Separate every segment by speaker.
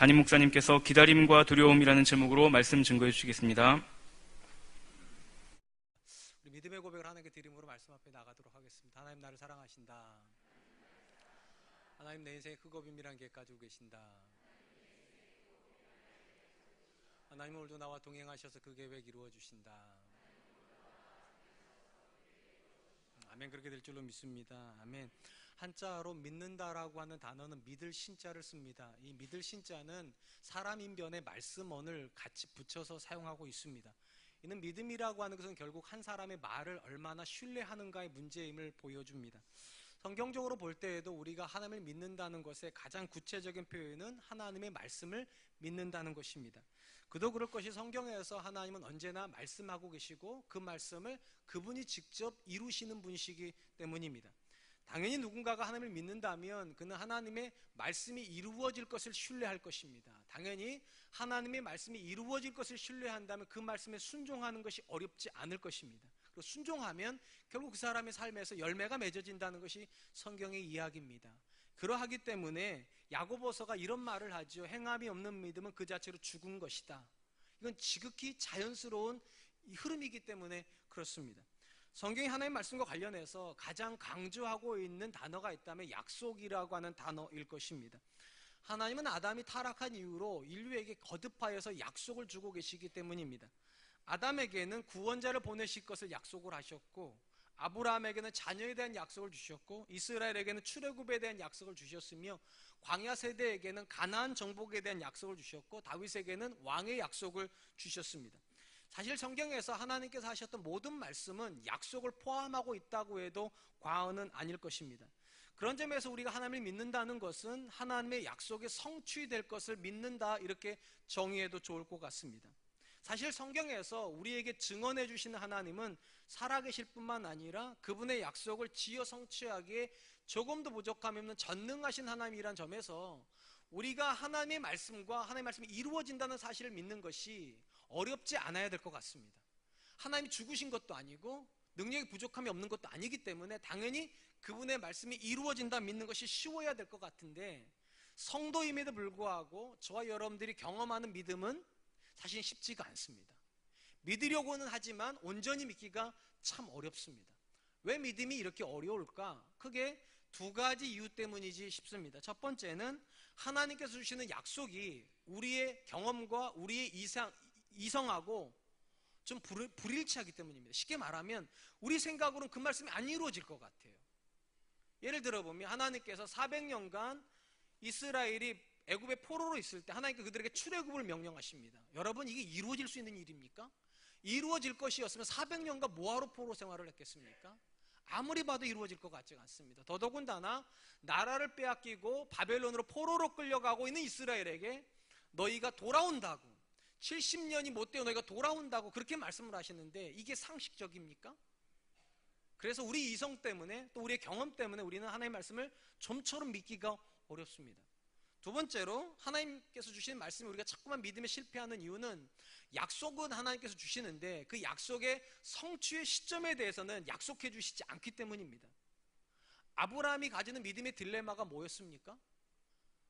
Speaker 1: 담임 목사님께서 기다림과 두려움이라는 제목으로 말씀 증거해 주시겠습니다.
Speaker 2: 우리 믿음의 고백을 하나님께 드림으로 말씀 앞에 나가도록 하겠습니다. 하나님, 나를 사랑하신다. 하나님, 내 인생에 크고 비밀한 계획 가지고 계신다. 하나님, 오늘도 나와 동행하셔서 그 계획 이루어 주신다. 아멘. 그렇게 될 줄로 믿습니다. 아멘. 한자로 믿는다라고 하는 단어는 믿을 신자를 씁니다. 이 믿을 신자는 사람 인변에 말씀언을 같이 붙여서 사용하고 있습니다. 이는 믿음이라고 하는 것은 결국 한 사람의 말을 얼마나 신뢰하는가의 문제임을 보여줍니다. 성경적으로 볼 때에도 우리가 하나님을 믿는다는 것의 가장 구체적인 표현은 하나님의 말씀을 믿는다는 것입니다. 그도 그럴 것이 성경에서 하나님은 언제나 말씀하고 계시고 그 말씀을 그분이 직접 이루시는 분이시기 때문입니다. 당연히 누군가가 하나님을 믿는다면 그는 하나님의 말씀이 이루어질 것을 신뢰할 것입니다. 당연히 하나님의 말씀이 이루어질 것을 신뢰한다면 그 말씀에 순종하는 것이 어렵지 않을 것입니다. 그리고 순종하면 결국 그 사람의 삶에서 열매가 맺어진다는 것이 성경의 이야기입니다. 그러하기 때문에 야고보서가 이런 말을 하죠. 행함이 없는 믿음은 그 자체로 죽은 것이다. 이건 지극히 자연스러운 흐름이기 때문에 그렇습니다. 성경이 하나님의 말씀과 관련해서 가장 강조하고 있는 단어가 있다면 약속이라고 하는 단어일 것입니다. 하나님은 아담이 타락한 이후로 인류에게 거듭하여서 약속을 주고 계시기 때문입니다. 아담에게는 구원자를 보내실 것을 약속을 하셨고, 아브라함에게는 자녀에 대한 약속을 주셨고, 이스라엘에게는 출애굽에 대한 약속을 주셨으며, 광야 세대에게는 가나안 정복에 대한 약속을 주셨고, 다윗에게는 왕의 약속을 주셨습니다. 사실 성경에서 하나님께서 하셨던 모든 말씀은 약속을 포함하고 있다고 해도 과언은 아닐 것입니다. 그런 점에서 우리가 하나님을 믿는다는 것은 하나님의 약속이 성취될 것을 믿는다, 이렇게 정의해도 좋을 것 같습니다. 사실 성경에서 우리에게 증언해 주시는 하나님은 살아계실 뿐만 아니라 그분의 약속을 지어 성취하기에 조금도 부족함이 없는 전능하신 하나님이란 점에서 우리가 하나님의 말씀과 하나님의 말씀이 이루어진다는 사실을 믿는 것이 어렵지 않아야 될 것 같습니다. 하나님이 죽으신 것도 아니고 능력이 부족함이 없는 것도 아니기 때문에 당연히 그분의 말씀이 이루어진다 믿는 것이 쉬워야 될 것 같은데, 성도임에도 불구하고 저와 여러분들이 경험하는 믿음은 사실 쉽지가 않습니다. 믿으려고는 하지만 온전히 믿기가 참 어렵습니다. 왜 믿음이 이렇게 어려울까? 크게 두 가지 이유 때문이지 싶습니다. 첫 번째는 하나님께서 주시는 약속이 우리의 경험과 우리의 이성하고 좀 불일치하기 때문입니다. 쉽게 말하면 우리 생각으로는 그 말씀이 안 이루어질 것 같아요. 예를 들어보면 하나님께서 400년간 이스라엘이 애굽의 포로로 있을 때 하나님께서 그들에게 출애굽을 명령하십니다. 여러분, 이게 이루어질 수 있는 일입니까? 이루어질 것이었으면 400년간 뭐하러 포로 생활을 했겠습니까? 아무리 봐도 이루어질 것 같지 않습니다. 더더군다나 나라를 빼앗기고 바벨론으로 포로로 끌려가고 있는 이스라엘에게 너희가 돌아온다고, 70년이 못 되어 너희가 돌아온다고 그렇게 말씀을 하시는데 이게 상식적입니까? 그래서 우리 이성 때문에 또 우리의 경험 때문에 우리는 하나님의 말씀을 좀처럼 믿기가 어렵습니다. 두 번째로 하나님께서 주시는 말씀이 우리가 자꾸만 믿음에 실패하는 이유는 약속은 하나님께서 주시는데 그 약속의 성취의 시점에 대해서는 약속해 주시지 않기 때문입니다. 아브라함이 가지는 믿음의 딜레마가 뭐였습니까?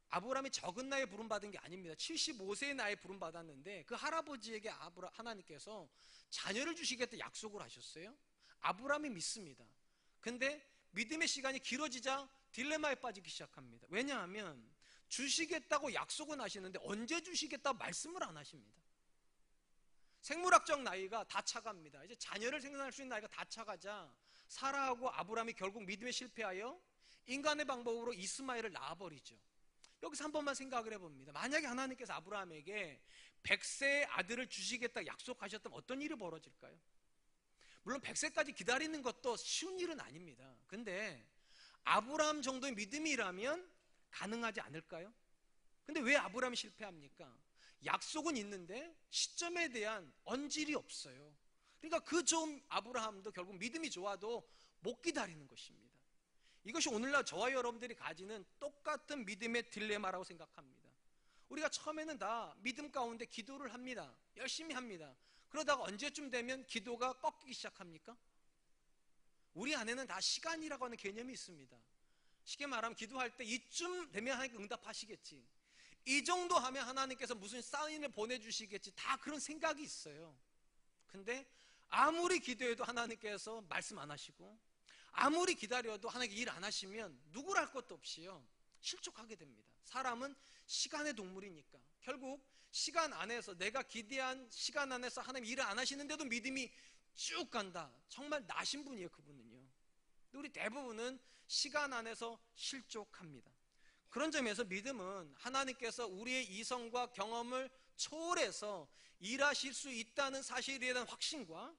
Speaker 2: 아브라함이 적은 나이에 부름받은 게 아닙니다. 75세의 나이에 부름받았는데 그 할아버지에게 하나님께서 자녀를 주시겠다 약속을 하셨어요. 아브라함이 믿습니다. 근데 믿음의 시간이 길어지자 딜레마에 빠지기 시작합니다. 왜냐하면 주시겠다고 약속은 하시는데 언제 주시겠다고 말씀을 안 하십니다. 생물학적 나이가 다 차갑니다. 이제 자녀를 생산할 수 있는 나이가 다 차가자 사라하고 아브라함이 결국 믿음에 실패하여 인간의 방법으로 이스마엘을 낳아버리죠. 여기서 한 번만 생각을 해봅니다. 만약에 하나님께서 아브라함에게 100세의 아들을 주시겠다 약속하셨다면 어떤 일이 벌어질까요? 물론 100세까지 기다리는 것도 쉬운 일은 아닙니다. 근데 아브라함 정도의 믿음이라면 가능하지 않을까요? 근데 왜 아브라함이 실패합니까? 약속은 있는데 시점에 대한 언질이 없어요. 그러니까 그 좋은 아브라함도 결국 믿음이 좋아도 못 기다리는 것입니다. 이것이 오늘날 저와 여러분들이 가지는 똑같은 믿음의 딜레마라고 생각합니다. 우리가 처음에는 다 믿음 가운데 기도를 합니다. 열심히 합니다. 그러다가 언제쯤 되면 기도가 꺾이기 시작합니까? 우리 안에는 다 시간이라고 하는 개념이 있습니다. 쉽게 말하면 기도할 때 이쯤 되면 하나님께 응답하시겠지, 이 정도 하면 하나님께서 무슨 사인을 보내주시겠지, 다 그런 생각이 있어요. 근데 아무리 기도해도 하나님께서 말씀 안 하시고, 아무리 기다려도 하나님께 일 안 하시면 누구를 할 것도 없이요, 실족하게 됩니다. 사람은 시간의 동물이니까 결국 시간 안에서, 내가 기대한 시간 안에서 하나님 일을 안 하시는데도 믿음이 쭉 간다. 정말 나신 분이에요, 그분은요. 우리 대부분은 시간 안에서 실족합니다. 그런 점에서 믿음은 하나님께서 우리의 이성과 경험을 초월해서 일하실 수 있다는 사실에 대한 확신과,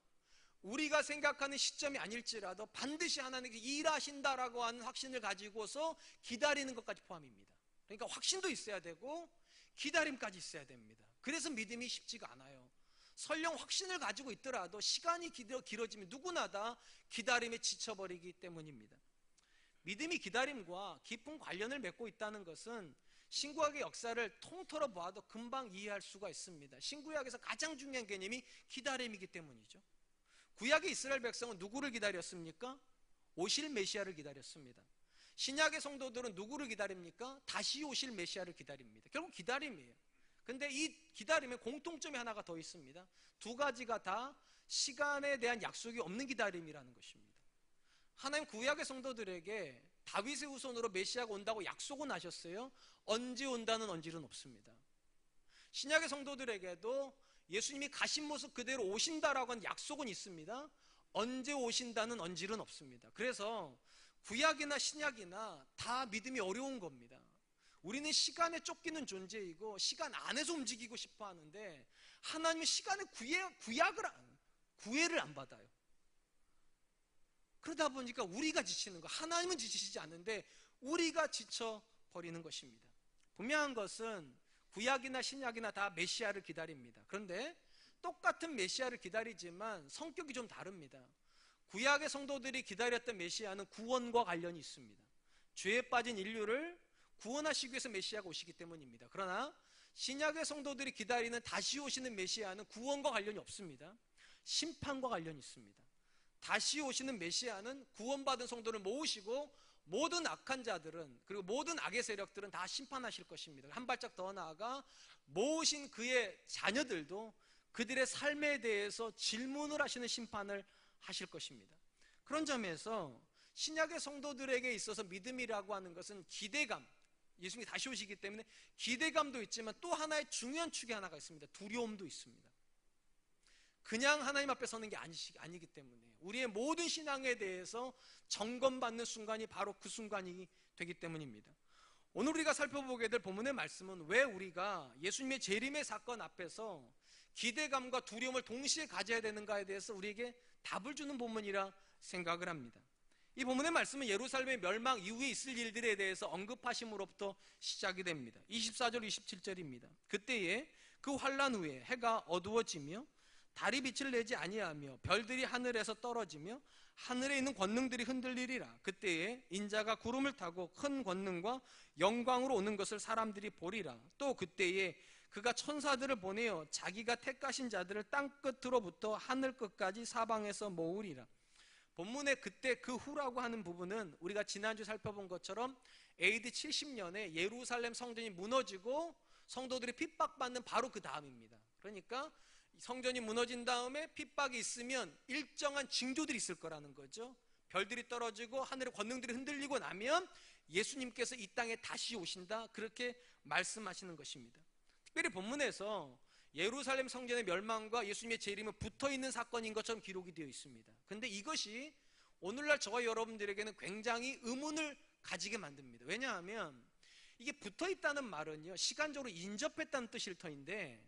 Speaker 2: 우리가 생각하는 시점이 아닐지라도 반드시 하나님께서 일하신다라고 하는 확신을 가지고서 기다리는 것까지 포함입니다. 그러니까 확신도 있어야 되고 기다림까지 있어야 됩니다. 그래서 믿음이 쉽지가 않아요. 설령 확신을 가지고 있더라도 시간이 길어지면 누구나 다 기다림에 지쳐버리기 때문입니다. 믿음이 기다림과 깊은 관련을 맺고 있다는 것은 신구약의 역사를 통틀어 보아도 금방 이해할 수가 있습니다. 신구약에서 가장 중요한 개념이 기다림이기 때문이죠. 구약의 이스라엘 백성은 누구를 기다렸습니까? 오실 메시아를 기다렸습니다. 신약의 성도들은 누구를 기다립니까? 다시 오실 메시아를 기다립니다. 결국 기다림이에요. 근데 이 기다림에 공통점이 하나가 더 있습니다. 두 가지가 다 시간에 대한 약속이 없는 기다림이라는 것입니다. 하나님 구약의 성도들에게 다윗의 후손으로 메시아가 온다고 약속은 하셨어요. 언제 온다는 언질은 없습니다. 신약의 성도들에게도 예수님이 가신 모습 그대로 오신다라고 하는 약속은 있습니다. 언제 오신다는 언질은 없습니다. 그래서 구약이나 신약이나 다 믿음이 어려운 겁니다. 우리는 시간에 쫓기는 존재이고 시간 안에서 움직이고 싶어 하는데, 하나님은 시간의 구애를 안 받아요. 그러다 보니까 우리가 지치는 거, 하나님은 지치시지 않는데 우리가 지쳐버리는 것입니다. 분명한 것은 구약이나 신약이나 다 메시아를 기다립니다. 그런데 똑같은 메시아를 기다리지만 성격이 좀 다릅니다. 구약의 성도들이 기다렸던 메시아는 구원과 관련이 있습니다. 죄에 빠진 인류를 구원하시기 위해서 메시아가 오시기 때문입니다. 그러나 신약의 성도들이 기다리는 다시 오시는 메시아는 구원과 관련이 없습니다. 심판과 관련이 있습니다. 다시 오시는 메시아는 구원받은 성도를 모으시고 모든 악한 자들은, 그리고 모든 악의 세력들은 다 심판하실 것입니다. 한 발짝 더 나아가 모으신 그의 자녀들도 그들의 삶에 대해서 질문을 하시는 심판을 하실 것입니다. 그런 점에서 신약의 성도들에게 있어서 믿음이라고 하는 것은 기대감, 예수님이 다시 오시기 때문에 기대감도 있지만 또 하나의 중요한 축이 하나가 있습니다. 두려움도 있습니다. 그냥 하나님 앞에 서는 게 아니기 때문에 우리의 모든 신앙에 대해서 점검받는 순간이 바로 그 순간이 되기 때문입니다. 오늘 우리가 살펴보게 될 본문의 말씀은 왜 우리가 예수님의 재림의 사건 앞에서 기대감과 두려움을 동시에 가져야 되는가에 대해서 우리에게 답을 주는 본문이라 생각을 합니다. 이 본문의 말씀은 예루살렘의 멸망 이후에 있을 일들에 대해서 언급하심으로부터 시작이 됩니다. 24절 27절입니다. 그때에 그 환난 후에 해가 어두워지며 달이 빛을 내지 아니하며 별들이 하늘에서 떨어지며 하늘에 있는 권능들이 흔들리리라. 그때에 인자가 구름을 타고 큰 권능과 영광으로 오는 것을 사람들이 보리라. 또 그때에 그가 천사들을 보내어 자기가 택하신 자들을 땅끝으로부터 하늘끝까지 사방에서 모으리라. 본문의 그때 그 후라고 하는 부분은 우리가 지난주 살펴본 것처럼 AD 70년에 예루살렘 성전이 무너지고 성도들이 핍박받는 바로 그 다음입니다. 그러니까 성전이 무너진 다음에 핍박이 있으면 일정한 징조들이 있을 거라는 거죠. 별들이 떨어지고 하늘의 권능들이 흔들리고 나면 예수님께서 이 땅에 다시 오신다, 그렇게 말씀하시는 것입니다. 특별히 본문에서 예루살렘 성전의 멸망과 예수님의 재림은 붙어있는 사건인 것처럼 기록이 되어 있습니다. 그런데 이것이 오늘날 저와 여러분들에게는 굉장히 의문을 가지게 만듭니다. 왜냐하면 이게 붙어있다는 말은요, 시간적으로 인접했다는 뜻일 터인데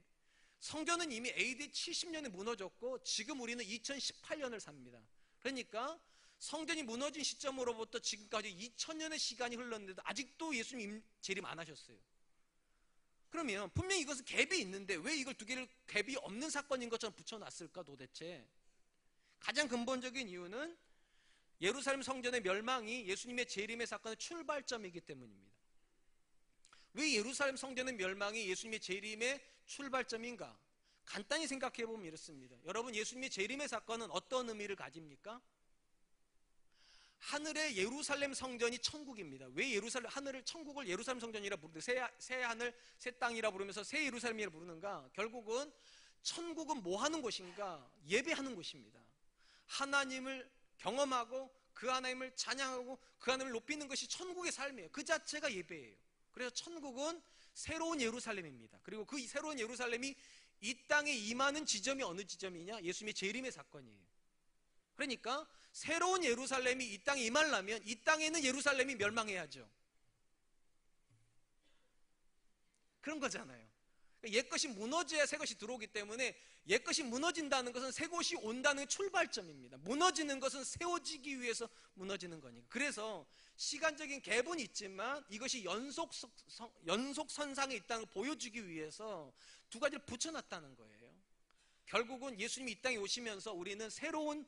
Speaker 2: 성전은 이미 AD 70년에 무너졌고 지금 우리는 2018년을 삽니다. 그러니까 성전이 무너진 시점으로부터 지금까지 2000년의 시간이 흘렀는데도 아직도 예수님 재림 안 하셨어요. 그러면 분명히 이것은 갭이 있는데 왜 이걸 두 개를 갭이 없는 사건인 것처럼 붙여놨을까 도대체? 가장 근본적인 이유는 예루살렘 성전의 멸망이 예수님의 재림의 사건의 출발점이기 때문입니다. 왜 예루살렘 성전의 멸망이 예수님의 재림의 출발점인가? 간단히 생각해 보면 이렇습니다. 여러분, 예수님의 재림의 사건은 어떤 의미를 가집니까?
Speaker 3: 하늘의 예루살렘 성전이 천국입니다. 왜 천국을 예루살렘 성전이라 부르는데 새 하늘 새 땅이라 부르면서 새 예루살렘이라 부르는가? 결국은 천국은 뭐 하는 곳인가? 예배하는 곳입니다. 하나님을 경험하고 그 하나님을 찬양하고 그 하나님을 높이는 것이 천국의 삶이에요. 그 자체가 예배예요. 그래서 천국은 새로운 예루살렘입니다. 그리고 그 새로운 예루살렘이 이 땅에 임하는 지점이 어느 지점이냐? 예수님의 재림의 사건이에요. 그러니까 새로운 예루살렘이 이 땅에 임하려면 이 땅에 있는 예루살렘이 멸망해야죠. 그런 거잖아요. 옛것이 무너져야 새것이 들어오기 때문에 옛것이 무너진다는 것은 새것이 온다는 출발점입니다. 무너지는 것은 세워지기 위해서 무너지는 거니까. 그래서 시간적인 갭은 있지만 이것이 연속선상에 있다는 걸 보여주기 위해서 두 가지를 붙여놨다는 거예요. 결국은 예수님이 이 땅에 오시면서 우리는 새로운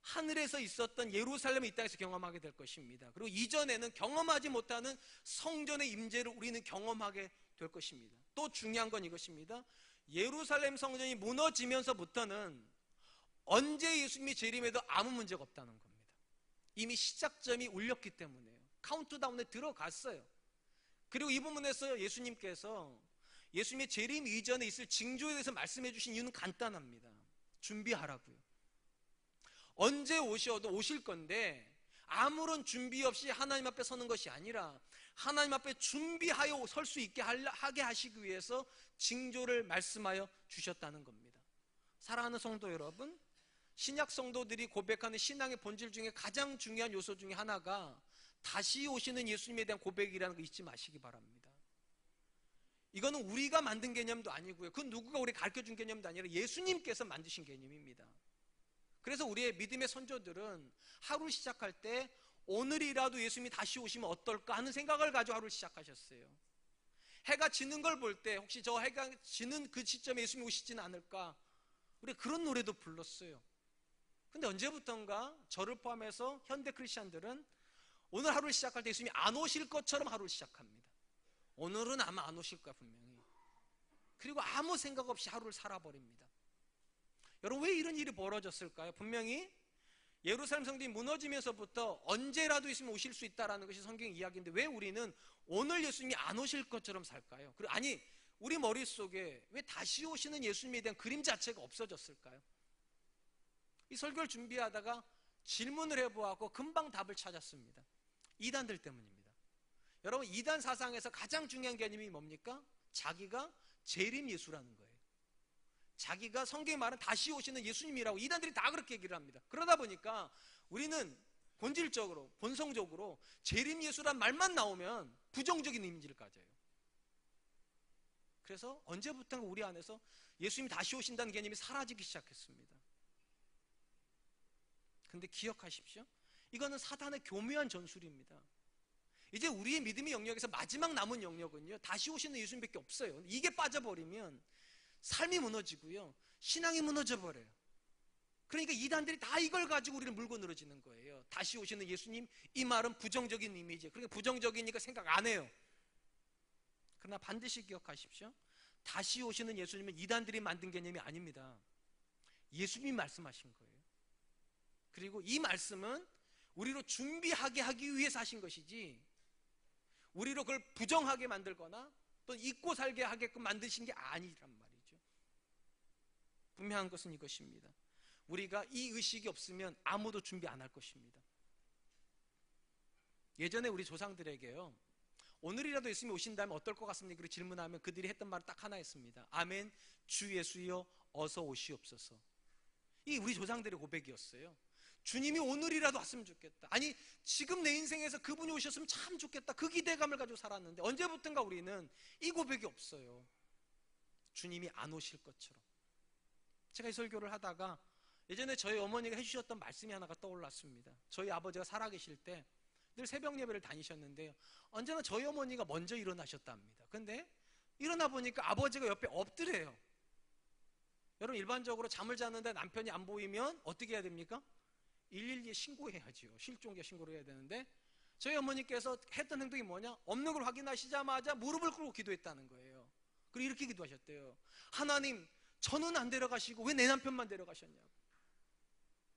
Speaker 3: 하늘에서 있었던 예루살렘을 이 땅에서 경험하게 될 것입니다. 그리고 이전에는 경험하지 못하는 성전의 임재를 우리는 경험하게 될 것입니다. 또 중요한 건 이것입니다. 예루살렘 성전이 무너지면서부터는 언제 예수님이 재림해도 아무 문제가 없다는 겁니다. 이미 시작점이 울렸기 때문에요. 카운트다운에 들어갔어요. 그리고 이 부분에서 예수님께서 예수님의 재림 이전에 있을 징조에 대해서 말씀해 주신 이유는 간단합니다. 준비하라고요. 언제 오셔도 오실 건데 아무런 준비 없이 하나님 앞에 서는 것이 아니라 하나님 앞에 준비하여 설 수 있게 하게 하시기 위해서 징조를 말씀하여 주셨다는 겁니다. 사랑하는 성도 여러분, 신약 성도들이 고백하는 신앙의 본질 중에 가장 중요한 요소 중에 하나가 다시 오시는 예수님에 대한 고백이라는 거 잊지 마시기 바랍니다. 이거는 우리가 만든 개념도 아니고요, 그 누구가 우리 가르쳐준 개념도 아니라 예수님께서 만드신 개념입니다. 그래서 우리의 믿음의 선조들은 하루를 시작할 때 오늘이라도 예수님이 다시 오시면 어떨까 하는 생각을 가지고 하루를 시작하셨어요. 해가 지는 걸 볼 때 혹시 저 해가 지는 그 시점에 예수님이 오시지는 않을까, 우리 그런 노래도 불렀어요. 근데 언제부턴가 저를 포함해서 현대 크리스찬들은 오늘 하루를 시작할 때 예수님이 안 오실 것처럼 하루를 시작합니다. 오늘은 아마 안 오실 거야 분명히. 그리고 아무 생각 없이 하루를 살아버립니다. 여러분, 왜 이런 일이 벌어졌을까요? 분명히 예루살렘 성전이 무너지면서부터 언제라도 예수님이 오실 수 있다는 것이 성경 이야기인데 왜 우리는 오늘 예수님이 안 오실 것처럼 살까요? 아니, 우리 머릿속에 왜 다시 오시는 예수님에 대한 그림 자체가 없어졌을까요? 이 설교를 준비하다가 질문을 해보았고 금방 답을 찾았습니다. 이단들 때문입니다. 여러분, 이단 사상에서 가장 중요한 개념이 뭡니까? 자기가 재림 예수라는 거예요. 자기가 성경에 말은 다시 오시는 예수님이라고 이단들이 다 그렇게 얘기를 합니다. 그러다 보니까 우리는 본질적으로, 본성적으로 재림 예수란 말만 나오면 부정적인 이미지를 가져요. 그래서 언제부턴가 우리 안에서 예수님이 다시 오신다는 개념이 사라지기 시작했습니다. 근데 기억하십시오. 이거는 사단의 교묘한 전술입니다. 이제 우리의 믿음의 영역에서 마지막 남은 영역은요, 다시 오시는 예수님밖에 없어요. 이게 빠져버리면 삶이 무너지고요, 신앙이 무너져버려요. 그러니까 이단들이 다 이걸 가지고 우리를 물고 늘어지는 거예요. 다시 오시는 예수님, 이 말은 부정적인 이미지. 그러니까 부정적이니까 생각 안 해요. 그러나 반드시 기억하십시오. 다시 오시는 예수님은 이단들이 만든 개념이 아닙니다. 예수님이 말씀하신 거예요. 그리고 이 말씀은 우리로 준비하게 하기 위해서 하신 것이지 우리로 그걸 부정하게 만들거나 또 잊고 살게 하게끔 만드신 게 아니란 말이죠. 분명한 것은 이것입니다. 우리가 이 의식이 없으면 아무도 준비 안 할 것입니다. 예전에 우리 조상들에게요, 오늘이라도 예수님이 오신다면 어떨 것 같습니까? 그렇게 질문하면 그들이 했던 말은 딱 하나였습니다. 아멘, 주 예수여 어서 오시옵소서. 이 우리 조상들의 고백이었어요. 주님이 오늘이라도 왔으면 좋겠다. 아니, 지금 내 인생에서 그분이 오셨으면 참 좋겠다. 그 기대감을 가지고 살았는데 언제부턴가 우리는 이 고백이 없어요. 주님이 안 오실 것처럼. 제가 이 설교를 하다가 예전에 저희 어머니가 해주셨던 말씀이 하나가 떠올랐습니다. 저희 아버지가 살아계실 때 늘 새벽 예배를 다니셨는데요, 언제나 저희 어머니가 먼저 일어나셨답니다. 근데 일어나 보니까 아버지가 옆에 엎드려요. 여러분, 일반적으로 잠을 자는데 남편이 안 보이면 어떻게 해야 됩니까? 112에 신고해야죠. 실종자 신고를 해야 되는데 저희 어머니께서 했던 행동이 뭐냐? 없는 걸 확인하시자마자 무릎을 꿇고 기도했다는 거예요. 그리고 이렇게 기도하셨대요. 하나님, 저는 안 데려가시고 왜 내 남편만 데려가셨냐고.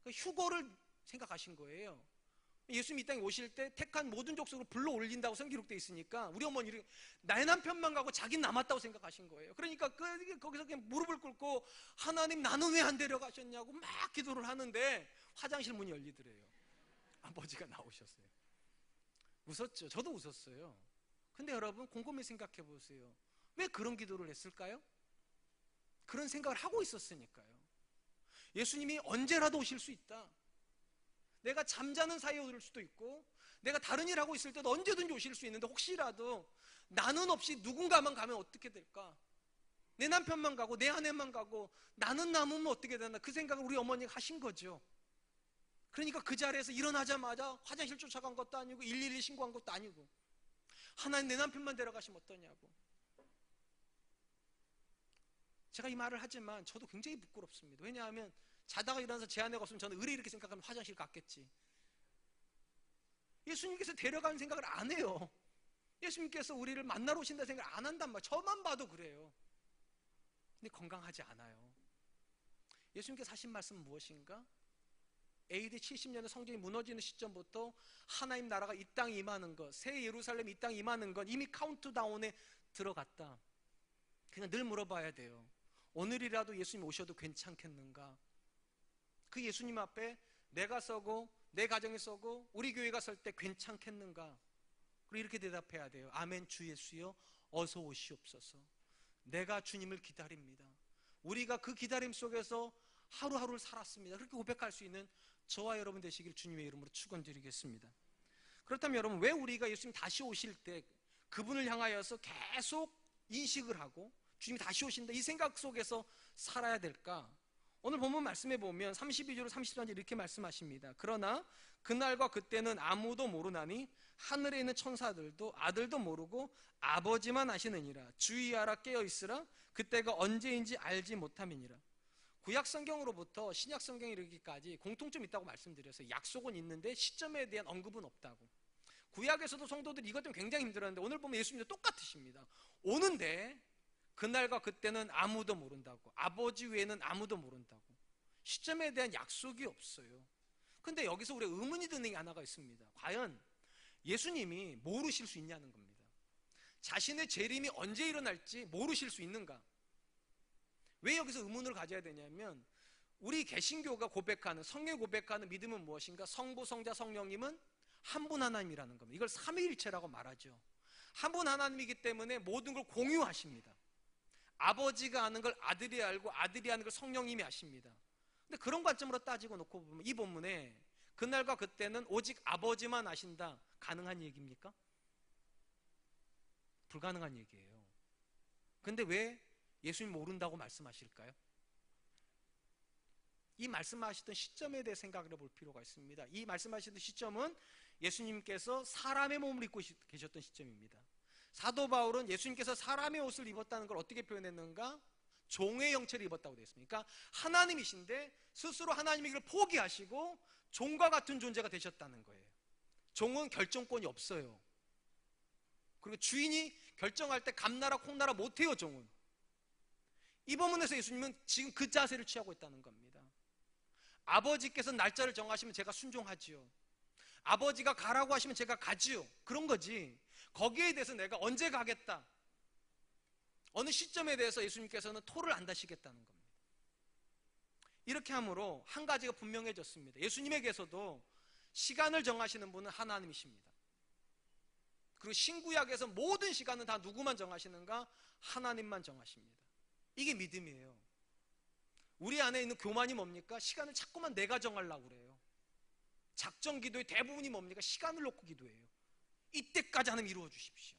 Speaker 3: 휴거를 생각하신 거예요. 예수님이 이 땅에 오실 때 택한 모든 족속을 불러 올린다고 성경 기록되어 있으니까 우리 어머니는 나의 남편만 가고 자기는 남았다고 생각하신 거예요. 그러니까 거기서 그냥 무릎을 꿇고 하나님 나는 왜 안 데려가셨냐고 막 기도를 하는데 화장실 문이 열리더래요. 아버지가 나오셨어요. 웃었죠. 저도 웃었어요. 근데 여러분 곰곰이 생각해 보세요. 왜 그런 기도를 했을까요? 그런 생각을 하고 있었으니까요. 예수님이 언제라도 오실 수 있다. 내가 잠자는 사이에 올 수도 있고 내가 다른 일 하고 있을 때도 언제든지 오실 수 있는데 혹시라도 나는 없이 누군가만 가면 어떻게 될까? 내 남편만 가고 내 아내만 가고 나는 남으면 어떻게 되나? 그 생각을 우리 어머니가 하신 거죠. 그러니까 그 자리에서 일어나자마자 화장실 쫓아간 것도 아니고 112 신고한 것도 아니고 하나님 내 남편만 데려가시면 어떠냐고. 제가 이 말을 하지만 저도 굉장히 부끄럽습니다. 왜냐하면 자다가 일어나서 제 아내가 없으면 저는 의뢰 이렇게 생각하면 화장실 갔겠지. 예수님께서 데려가는 생각을 안 해요. 예수님께서 우리를 만나러 오신다 생각을 안 한단 말이에요. 저만 봐도 그래요. 근데 건강하지 않아요. 예수님께서 하신 말씀은 무엇인가? AD 70년에 성전이 무너지는 시점부터 하나님 나라가 이 땅에 임하는 것, 새 예루살렘이 이 땅에 임하는 건 이미 카운트다운에 들어갔다. 그냥 늘 물어봐야 돼요. 오늘이라도 예수님 오셔도 괜찮겠는가? 그 예수님 앞에 내가 서고 내 가정이 서고 우리 교회가 설 때 괜찮겠는가? 그리고 이렇게 대답해야 돼요. 아멘. 주 예수여 어서 오시옵소서. 내가 주님을 기다립니다. 우리가 그 기다림 속에서 하루하루를 살았습니다. 그렇게 고백할 수 있는 저와 여러분 되시길 주님의 이름으로 축원드리겠습니다. 그렇다면 여러분 왜 우리가 예수님 다시 오실 때 그분을 향하여서 계속 인식을 하고 주님이 다시 오신다 이 생각 속에서 살아야 될까? 오늘 본문 말씀에 보면 32절 33절 이렇게 말씀하십니다. 그러나 그날과 그때는 아무도 모르나니 하늘에 있는 천사들도 아들도 모르고 아버지만 아시느니라. 주의하라 깨어있으라. 그때가 언제인지 알지 못함이니라. 구약 성경으로부터 신약 성경에 이르기까지 공통점이 있다고 말씀드렸어요. 약속은 있는데 시점에 대한 언급은 없다고. 구약에서도 성도들이 이것 때문에 굉장히 힘들었는데 오늘 보면 예수님도 똑같으십니다. 오는데 그날과 그때는 아무도 모른다고. 아버지 외에는 아무도 모른다고. 시점에 대한 약속이 없어요. 근데 여기서 우리가 의문이 드는 게 하나가 있습니다. 과연 예수님이 모르실 수 있냐는 겁니다. 자신의 재림이 언제 일어날지 모르실 수 있는가? 왜 여기서 의문을 가져야 되냐면 우리 개신교가 고백하는 성경 고백하는 믿음은 무엇인가? 성부, 성자, 성령님은 한 분 하나님이라는 겁니다. 이걸 삼위일체라고 말하죠. 한 분 하나님이기 때문에 모든 걸 공유하십니다. 아버지가 아는 걸 아들이 알고 아들이 아는 걸 성령님이 아십니다. 근데 그런 관점으로 따지고 놓고 보면 이 본문에 그날과 그때는 오직 아버지만 아신다. 가능한 얘기입니까? 불가능한 얘기예요. 근데 왜 예수님 모른다고 말씀하실까요? 이 말씀하시던 시점에 대해 생각을 해볼 필요가 있습니다. 이 말씀하시던 시점은 예수님께서 사람의 몸을 입고 계셨던 시점입니다. 사도 바울은 예수님께서 사람의 옷을 입었다는 걸 어떻게 표현했는가? 종의 형체를 입었다고 되어 있습니다. 그러니까 하나님이신데 스스로 하나님이기를 포기하시고 종과 같은 존재가 되셨다는 거예요. 종은 결정권이 없어요. 그리고 주인이 결정할 때 감나라 콩나라 못해요. 종은. 이 본문에서 예수님은 지금 그 자세를 취하고 있다는 겁니다. 아버지께서 날짜를 정하시면 제가 순종하지요. 아버지가 가라고 하시면 제가 가지요. 그런 거지. 거기에 대해서 내가 언제 가겠다, 어느 시점에 대해서 예수님께서는 토를 안 다시겠다는 겁니다. 이렇게 함으로 한 가지가 분명해졌습니다. 예수님에게서도 시간을 정하시는 분은 하나님이십니다. 그리고 신구약에서 모든 시간은 다 누구만 정하시는가? 하나님만 정하십니다. 이게 믿음이에요. 우리 안에 있는 교만이 뭡니까? 시간을 자꾸만 내가 정하려고 그래요. 작정 기도의 대부분이 뭡니까? 시간을 놓고 기도해요. 이때까지 하나님 이루어 주십시오.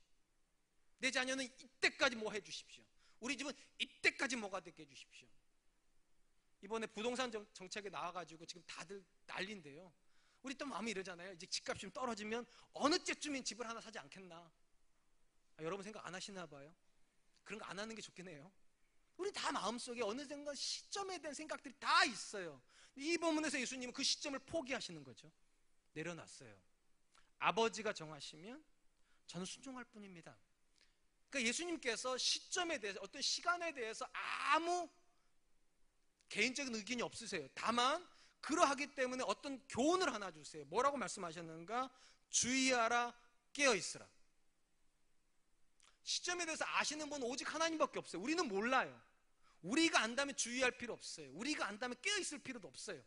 Speaker 3: 내 자녀는 이때까지 뭐 해 주십시오. 우리 집은 이때까지 뭐가 되게 해 주십시오. 이번에 부동산 정책에 나와가지고 지금 다들 난리인데요. 우리 또 마음이 이러잖아요. 이제 집값이 좀 떨어지면 어느 때쯤엔 집을 하나 사지 않겠나. 여러분 생각 안 하시나 봐요. 그런 거 안 하는 게 좋긴 해요. 우리 다 마음속에 어느 순간 시점에 대한 생각들이 다 있어요. 이 본문에서 예수님은 그 시점을 포기하시는 거죠. 내려놨어요. 아버지가 정하시면 저는 순종할 뿐입니다. 그러니까 예수님께서 시점에 대해서 어떤 시간에 대해서 아무 개인적인 의견이 없으세요. 다만 그러하기 때문에 어떤 교훈을 하나 주세요. 뭐라고 말씀하셨는가? 주의하라, 깨어있으라. 시점에 대해서 아시는 분은 오직 하나님밖에 없어요. 우리는 몰라요. 우리가 안다면 주의할 필요 없어요. 우리가 안다면 깨어있을 필요도 없어요.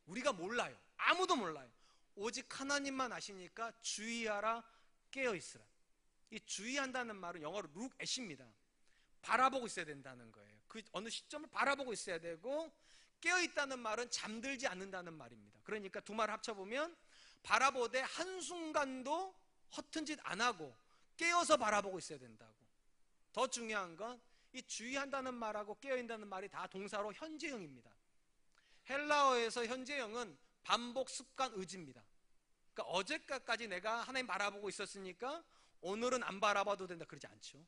Speaker 3: 우리가 몰라요. 아무도 몰라요. 오직 하나님만 아시니까 주의하라, 깨어있으라. 이 주의한다는 말은 영어로 look at입니다. 바라보고 있어야 된다는 거예요. 그 어느 시점을 바라보고 있어야 되고, 깨어있다는 말은 잠들지 않는다는 말입니다. 그러니까 두 말을 합쳐보면 바라보되 한순간도 허튼 짓 안 하고 깨어서 바라보고 있어야 된다고. 더 중요한 건 이 주의한다는 말하고 깨어있다는 말이 다 동사로 현재형입니다. 헬라어에서 현재형은 반복, 습관, 의지입니다. 그러니까 어제까지 내가 하나님 바라보고 있었으니까 오늘은 안 바라봐도 된다, 그러지 않죠.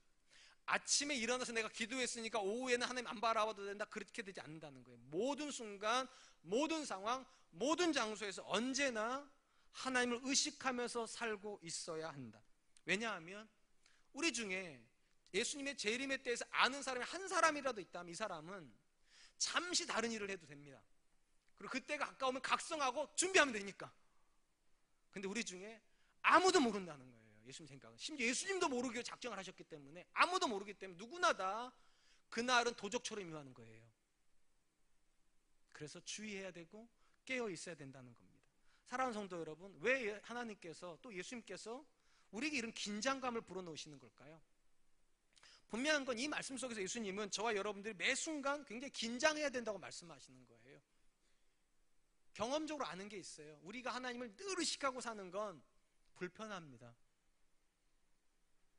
Speaker 3: 아침에 일어나서 내가 기도했으니까 오후에는 하나님 안 바라봐도 된다, 그렇게 되지 않는다는 거예요. 모든 순간, 모든 상황, 모든 장소에서 언제나 하나님을 의식하면서 살고 있어야 한다. 왜냐하면 우리 중에 예수님의 재림에 대해서 아는 사람이 한 사람이라도 있다면 이 사람은 잠시 다른 일을 해도 됩니다. 그리고 그때가 가까우면 각성하고 준비하면 되니까. 근데 우리 중에 아무도 모른다는 거예요. 예수님 생각은. 심지어 예수님도 모르게 작정을 하셨기 때문에, 아무도 모르기 때문에 누구나 다 그날은 도적처럼 임하는 거예요. 그래서 주의해야 되고 깨어 있어야 된다는 겁니다. 사랑하는 성도 여러분, 왜 하나님께서 또 예수님께서 우리에게 이런 긴장감을 불어넣으시는 걸까요? 분명한 건 이 말씀 속에서 예수님은 저와 여러분들이 매 순간 굉장히 긴장해야 된다고 말씀하시는 거예요. 경험적으로 아는 게 있어요. 우리가 하나님을 늘 의식하고 사는 건 불편합니다.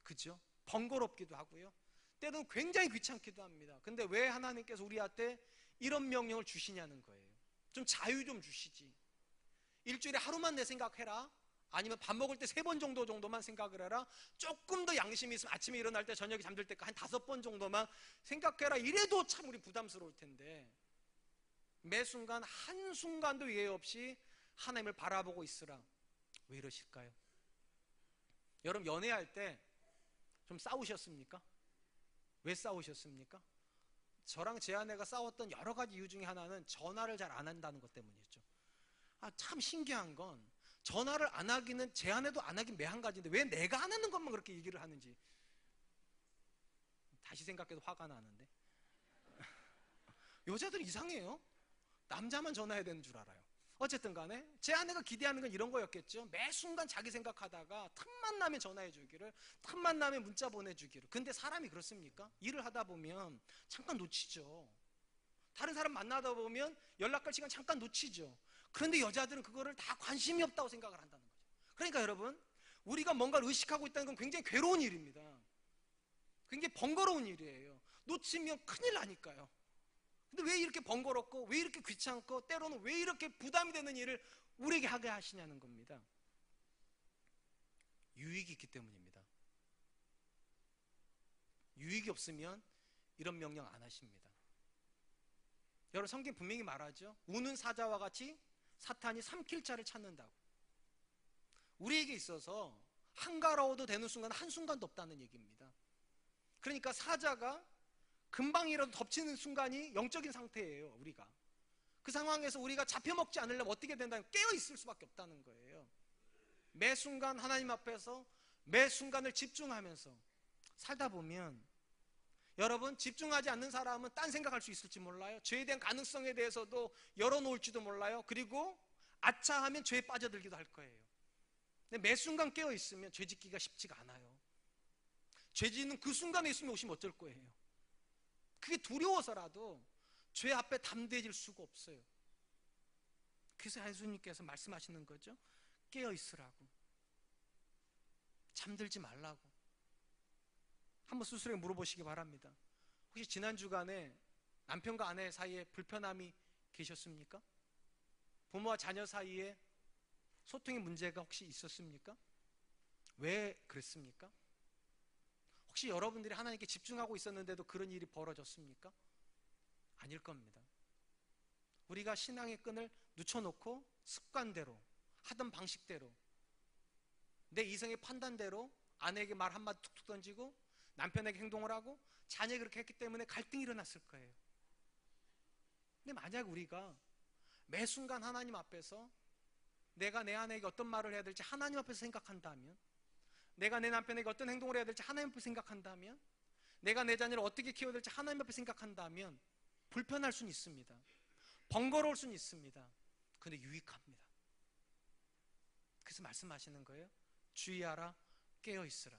Speaker 3: 그죠? 번거롭기도 하고요. 때로는 굉장히 귀찮기도 합니다. 근데 왜 하나님께서 우리한테 이런 명령을 주시냐는 거예요. 좀 자유 좀 주시지. 일주일에 하루만 내 생각해라. 아니면 밥 먹을 때 3번 정도만 생각을 해라. 조금 더 양심이 있으면 아침에 일어날 때 저녁에 잠들 때까지 한 5번 정도만 생각해라. 이래도 참 우리 부담스러울 텐데, 매 순간 한순간도 예외 없이 하나님을 바라보고 있으라. 왜 이러실까요? 여러분, 연애할 때 좀 싸우셨습니까? 왜 싸우셨습니까? 저랑 제 아내가 싸웠던 여러 가지 이유 중에 하나는 전화를 잘 안 한다는 것 때문이었죠. 참 신기한 건 전화를 안 하기는 제 아내도 안 하긴 매한가지인데 왜 내가 안 하는 것만 그렇게 얘기를 하는지 다시 생각해도 화가 나는데. 여자들 이상해요. 남자만 전화해야 되는 줄 알아요. 어쨌든 간에 제 아내가 기대하는 건 이런 거였겠죠. 매 순간 자기 생각하다가 틈만 나면 전화해 주기를, 틈만 나면 문자 보내주기를. 근데 사람이 그렇습니까? 일을 하다 보면 잠깐 놓치죠. 다른 사람 만나다 보면 연락할 시간 잠깐 놓치죠. 그런데 여자들은 그거를 다 관심이 없다고 생각을 한다는 거죠. 그러니까 여러분, 우리가 뭔가를 의식하고 있다는 건 굉장히 괴로운 일입니다. 굉장히 번거로운 일이에요. 놓치면 큰일 나니까요. 근데 왜 이렇게 번거롭고 왜 이렇게 귀찮고 때로는 왜 이렇게 부담이 되는 일을 우리에게 하게 하시냐는 겁니다. 유익이 있기 때문입니다. 유익이 없으면 이런 명령 안 하십니다. 여러분, 성경 분명히 말하죠. 우는 사자와 같이 사탄이 삼킬 자를 찾는다고. 우리에게 있어서 한가로워도 되는 순간 한순간도 없다는 얘기입니다. 그러니까 사자가 금방이라도 덮치는 순간이 영적인 상태예요. 우리가 그 상황에서 우리가 잡혀먹지 않으려면 어떻게 된다면 깨어있을 수밖에 없다는 거예요. 매 순간 하나님 앞에서 매 순간을 집중하면서 살다 보면, 여러분, 집중하지 않는 사람은 딴 생각할 수 있을지 몰라요. 죄에 대한 가능성에 대해서도 열어놓을지도 몰라요. 그리고 아차하면 죄에 빠져들기도 할 거예요. 근데 매 순간 깨어있으면 죄 짓기가 쉽지가 않아요. 죄 짓는 그 순간에 있으면 오시면 어쩔 거예요. 그게 두려워서라도 죄 앞에 담대해질 수가 없어요. 그래서 예수님께서 말씀하시는 거죠. 깨어있으라고, 잠들지 말라고. 한번 스스로에게 물어보시기 바랍니다. 혹시 지난 주간에 남편과 아내 사이에 불편함이 계셨습니까? 부모와 자녀 사이에 소통의 문제가 혹시 있었습니까? 왜 그랬습니까? 혹시 여러분들이 하나님께 집중하고 있었는데도 그런 일이 벌어졌습니까? 아닐 겁니다. 우리가 신앙의 끈을 늦춰놓고 습관대로, 하던 방식대로, 내 이성의 판단대로 아내에게 말 한마디 툭툭 던지고 남편에게 행동을 하고 자녀가 그렇게 했기 때문에 갈등이 일어났을 거예요. 근데 만약 우리가 매 순간 하나님 앞에서 내가 내 아내에게 어떤 말을 해야 될지 하나님 앞에서 생각한다면, 내가 내 남편에게 어떤 행동을 해야 될지 하나님 앞에서 생각한다면, 내가 내 자녀를 어떻게 키워야 될지 하나님 앞에 생각한다면 불편할 수는 있습니다. 번거로울 수는 있습니다. 근데 유익합니다. 그래서 말씀하시는 거예요. 주의하라, 깨어있으라.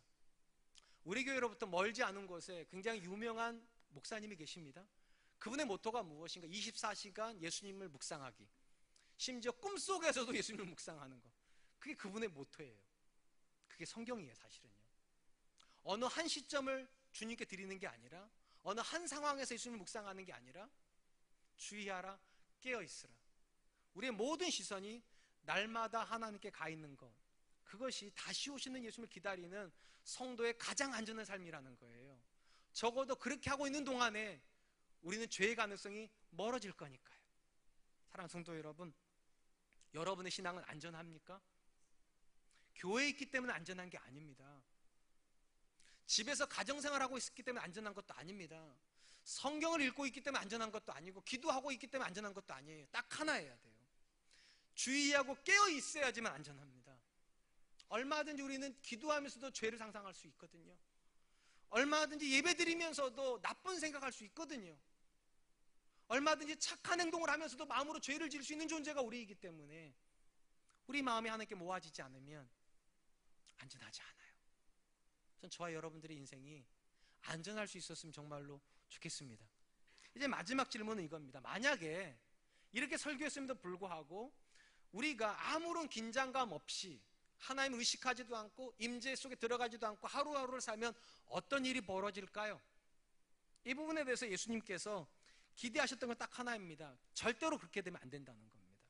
Speaker 3: 우리 교회로부터 멀지 않은 곳에 굉장히 유명한 목사님이 계십니다. 그분의 모토가 무엇인가? 24시간 예수님을 묵상하기. 심지어 꿈속에서도 예수님을 묵상하는 것. 그게 그분의 모토예요. 그게 성경이에요, 사실은요. 어느 한 시점을 주님께 드리는 게 아니라, 어느 한 상황에서 예수님을 묵상하는 게 아니라, 주의하라, 깨어있으라. 우리의 모든 시선이 날마다 하나님께 가 있는 것, 그것이 다시 오시는 예수님을 기다리는 성도의 가장 안전한 삶이라는 거예요. 적어도 그렇게 하고 있는 동안에 우리는 죄의 가능성이 멀어질 거니까요. 사랑하는 성도 여러분, 여러분의 신앙은 안전합니까? 교회에 있기 때문에 안전한 게 아닙니다. 집에서 가정생활하고 있기 때문에 안전한 것도 아닙니다. 성경을 읽고 있기 때문에 안전한 것도 아니고, 기도하고 있기 때문에 안전한 것도 아니에요. 딱 하나여야 돼요. 주의하고 깨어 있어야지만 안전합니다. 얼마든지 우리는 기도하면서도 죄를 상상할 수 있거든요. 얼마든지 예배드리면서도 나쁜 생각할 수 있거든요. 얼마든지 착한 행동을 하면서도 마음으로 죄를 지을 수 있는 존재가 우리이기 때문에 우리 마음이 하나님께 모아지지 않으면 안전하지 않아요. 전 저와 여러분들의 인생이 안전할 수 있었으면 정말로 좋겠습니다. 이제 마지막 질문은 이겁니다. 만약에 이렇게 설교했음에도 불구하고 우리가 아무런 긴장감 없이 하나님을 의식하지도 않고 임재 속에 들어가지도 않고 하루하루를 살면 어떤 일이 벌어질까요? 이 부분에 대해서 예수님께서 기대하셨던 건 딱 하나입니다. 절대로 그렇게 되면 안 된다는 겁니다.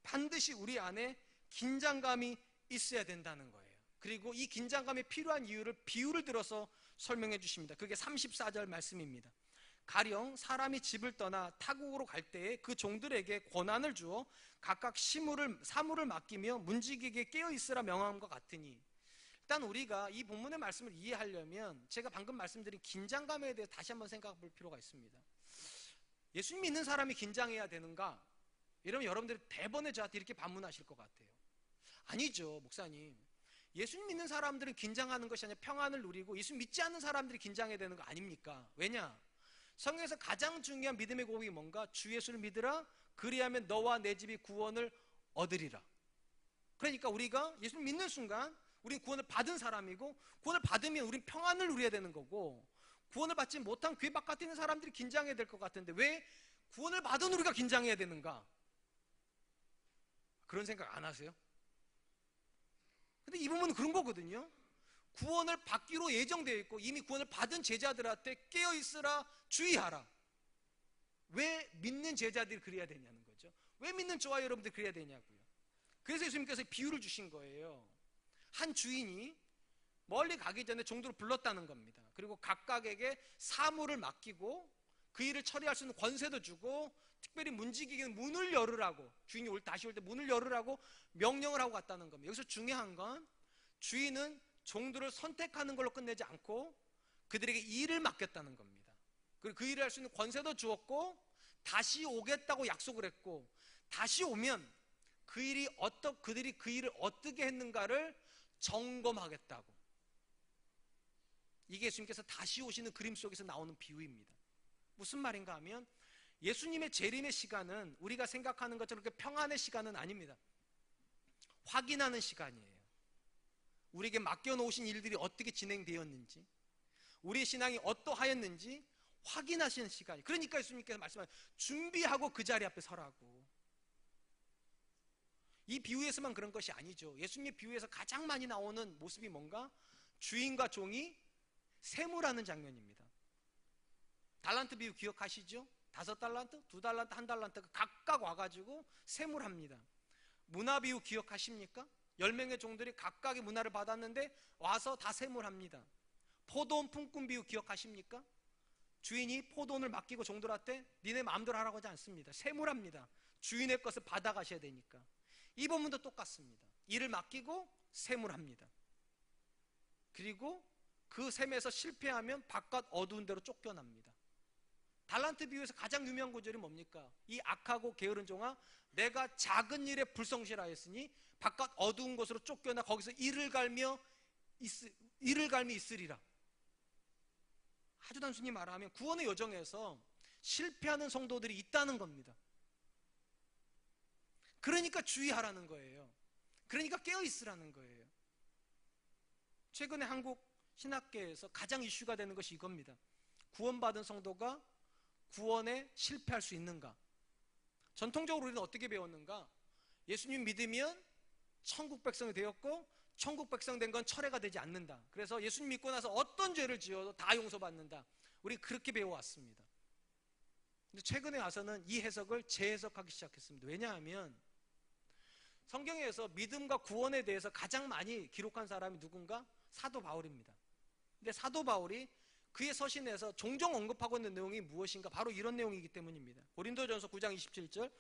Speaker 3: 반드시 우리 안에 긴장감이 있어야 된다는 거예요. 그리고 이 긴장감이 필요한 이유를 비유를 들어서 설명해 주십니다. 그게 34절 말씀입니다. 가령 사람이 집을 떠나 타국으로 갈 때에 그 종들에게 권한을 주어 각각 사물을 맡기며 문지기에게 깨어있으라 명함과 같으니, 일단 우리가 이 본문의 말씀을 이해하려면 제가 방금 말씀드린 긴장감에 대해 다시 한번 생각해 볼 필요가 있습니다. 예수님 믿는 사람이 긴장해야 되는가? 이러면 여러분들이 대번에 저한테 이렇게 반문하실 것 같아요. 아니죠, 목사님. 예수님 믿는 사람들은 긴장하는 것이 아니라 평안을 누리고, 예수 믿지 않는 사람들이 긴장해야 되는 거 아닙니까? 왜냐? 성경에서 가장 중요한 믿음의 고백이 뭔가? 주 예수를 믿으라, 그리하면 너와 내 집이 구원을 얻으리라. 그러니까 우리가 예수를 믿는 순간 우리는 구원을 받은 사람이고, 구원을 받으면 우리는 평안을 누려야 되는 거고, 구원을 받지 못한 교회 바깥에 있는 사람들이 긴장해야 될 것 같은데 왜 구원을 받은 우리가 긴장해야 되는가? 그런 생각 안 하세요? 근데 이 부분은 그런 거거든요. 구원을 받기로 예정되어 있고 이미 구원을 받은 제자들한테 깨어있으라, 주의하라. 왜 믿는 제자들이 그래야 되냐는 거죠. 왜 믿는 저와 여러분들이 그래야 되냐고요. 그래서 예수님께서 비유를 주신 거예요. 한 주인이 멀리 가기 전에 종들을 불렀다는 겁니다. 그리고 각각에게 사물을 맡기고 그 일을 처리할 수 있는 권세도 주고, 특별히 문지기에게는 문을 열으라고, 주인이 다시 올 때 문을 열으라고 명령을 하고 갔다는 겁니다. 여기서 중요한 건 주인은 종들을 선택하는 걸로 끝내지 않고 그들에게 일을 맡겼다는 겁니다. 그리고 그 일을 할 수 있는 권세도 주었고, 다시 오겠다고 약속을 했고, 다시 오면 그들이 그 일을 어떻게 했는가를 점검하겠다고. 이게 예수님께서 다시 오시는 그림 속에서 나오는 비유입니다. 무슨 말인가 하면, 예수님의 재림의 시간은 우리가 생각하는 것처럼 그렇게 평안의 시간은 아닙니다. 확인하는 시간이에요. 우리에게 맡겨놓으신 일들이 어떻게 진행되었는지, 우리의 신앙이 어떠하였는지 확인하시는 시간이. 그러니까 예수님께서 말씀하신 준비하고 그 자리 앞에 서라고. 이 비유에서만 그런 것이 아니죠. 예수님의 비유에서 가장 많이 나오는 모습이 뭔가? 주인과 종이 세무라는 장면입니다. 달란트 비유 기억하시죠? 5달란트, 2달란트, 1달란트가 각각 와가지고 세무합니다. 문화 비유 기억하십니까? 10명의 종들이 각각의 문화를 받았는데 와서 다 세무합니다. 포도원 품꾼 비유 기억하십니까? 주인이 포도원을 맡기고 종들한테 니네 마음대로 하라고 하지 않습니다. 세무합니다. 주인의 것을 받아가셔야 되니까. 이 본문도 똑같습니다. 일을 맡기고 세무합니다. 그리고 그 셈에서 실패하면 바깥 어두운 데로 쫓겨납니다. 달란트 비유에서 가장 유명한 구절이 뭡니까? 이 악하고 게으른 종아, 내가 작은 일에 불성실하였으니 바깥 어두운 곳으로 쫓겨나 거기서 이를 갈미 있으리라. 아주 단순히 말하면 구원의 여정에서 실패하는 성도들이 있다는 겁니다. 그러니까 주의하라는 거예요. 그러니까 깨어있으라는 거예요. 최근에 한국 신학계에서 가장 이슈가 되는 것이 이겁니다. 구원받은 성도가 구원에 실패할 수 있는가? 전통적으로 우리는 어떻게 배웠는가? 예수님 믿으면 천국 백성이 되었고 천국 백성 된 건 철회가 되지 않는다. 그래서 예수님 믿고 나서 어떤 죄를 지어도 다 용서받는다. 우리 그렇게 배워왔습니다. 근데 최근에 와서는 이 해석을 재해석하기 시작했습니다. 왜냐하면 성경에서 믿음과 구원에 대해서 가장 많이 기록한 사람이 누군가? 사도 바울입니다. 근데 사도 바울이 그의 서신에서 종종 언급하고 있는 내용이 무엇인가? 바로 이런 내용이기 때문입니다. 고린도전서 9장 27절,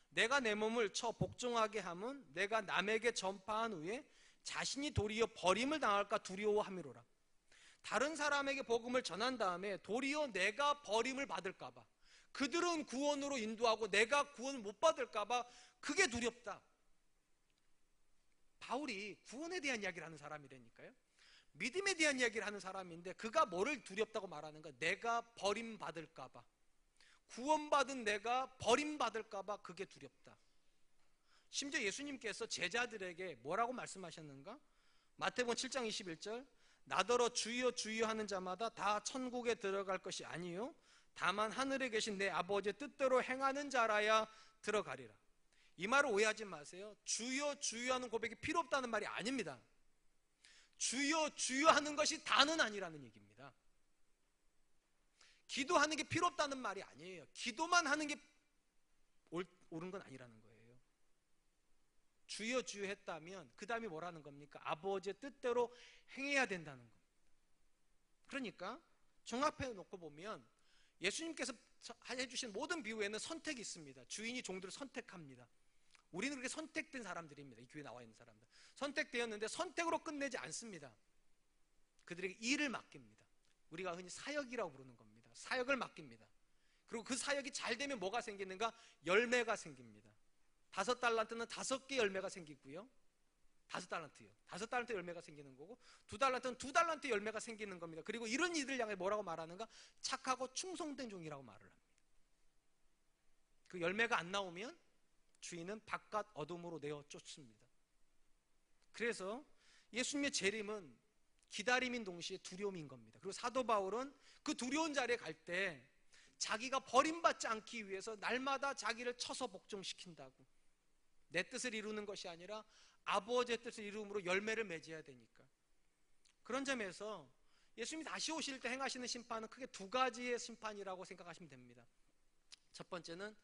Speaker 3: 내가 내 몸을 쳐 복종하게 함은 내가 남에게 전파한 후에 자신이 도리어 버림을 당할까 두려워함이로라. 다른 사람에게 복음을 전한 다음에 도리어 내가 버림을 받을까 봐, 그들은 구원으로 인도하고 내가 구원을 못 받을까 봐 그게 두렵다. 바울이 구원에 대한 이야기를 하는 사람이라니까요. 믿음에 대한 이야기를 하는 사람인데 그가 뭐를 두렵다고 말하는가? 내가 버림받을까 봐, 구원받은 내가 버림받을까 봐 그게 두렵다. 심지어 예수님께서 제자들에게 뭐라고 말씀하셨는가? 마태복음 7장 21절, 나더러 주여 주여 하는 자마다 다 천국에 들어갈 것이 아니요 다만 하늘에 계신 내 아버지의 뜻대로 행하는 자라야 들어가리라. 이 말을 오해하지 마세요. 주여 주여 하는 고백이 필요 없다는 말이 아닙니다. 주여 주여 하는 것이 다는 아니라는 얘기입니다. 기도하는 게 필요 없다는 말이 아니에요. 기도만 하는 게 옳은 건 아니라는 거예요. 주여 주여 했다면 그 다음에 뭐라는 겁니까? 아버지의 뜻대로 행해야 된다는 겁니다. 그러니까 종합해 놓고 보면 예수님께서 해주신 모든 비유에는 선택이 있습니다. 주인이 종들을 선택합니다. 우리는 그렇게 선택된 사람들입니다. 이 교회에 나와 있는 사람들 선택되었는데 선택으로 끝내지 않습니다. 그들에게 일을 맡깁니다. 우리가 흔히 사역이라고 부르는 겁니다. 사역을 맡깁니다. 그리고 그 사역이 잘 되면 뭐가 생기는가? 열매가 생깁니다. 5달란트는 5개 열매가 생기고요. 5달란트요. 5달란트 열매가 생기는 거고 2달란트는 2달란트 열매가 생기는 겁니다. 그리고 이런 이들을 향해 뭐라고 말하는가? 착하고 충성된 종이라고 말을 합니다. 그 열매가 안 나오면 주인은 바깥 어둠으로 내어 쫓습니다. 그래서 예수님의 재림은 기다림인 동시에 두려움인 겁니다. 그리고 사도 바울은 그 두려운 자리에 갈 때 자기가 버림받지 않기 위해서 날마다 자기를 쳐서 복종시킨다고. 내 뜻을 이루는 것이 아니라 아버지의 뜻을 이루므로 열매를 맺어야 되니까. 그런 점에서 예수님이 다시 오실 때 행하시는 심판은 크게 2가지의 심판이라고 생각하시면 됩니다. 첫 번째는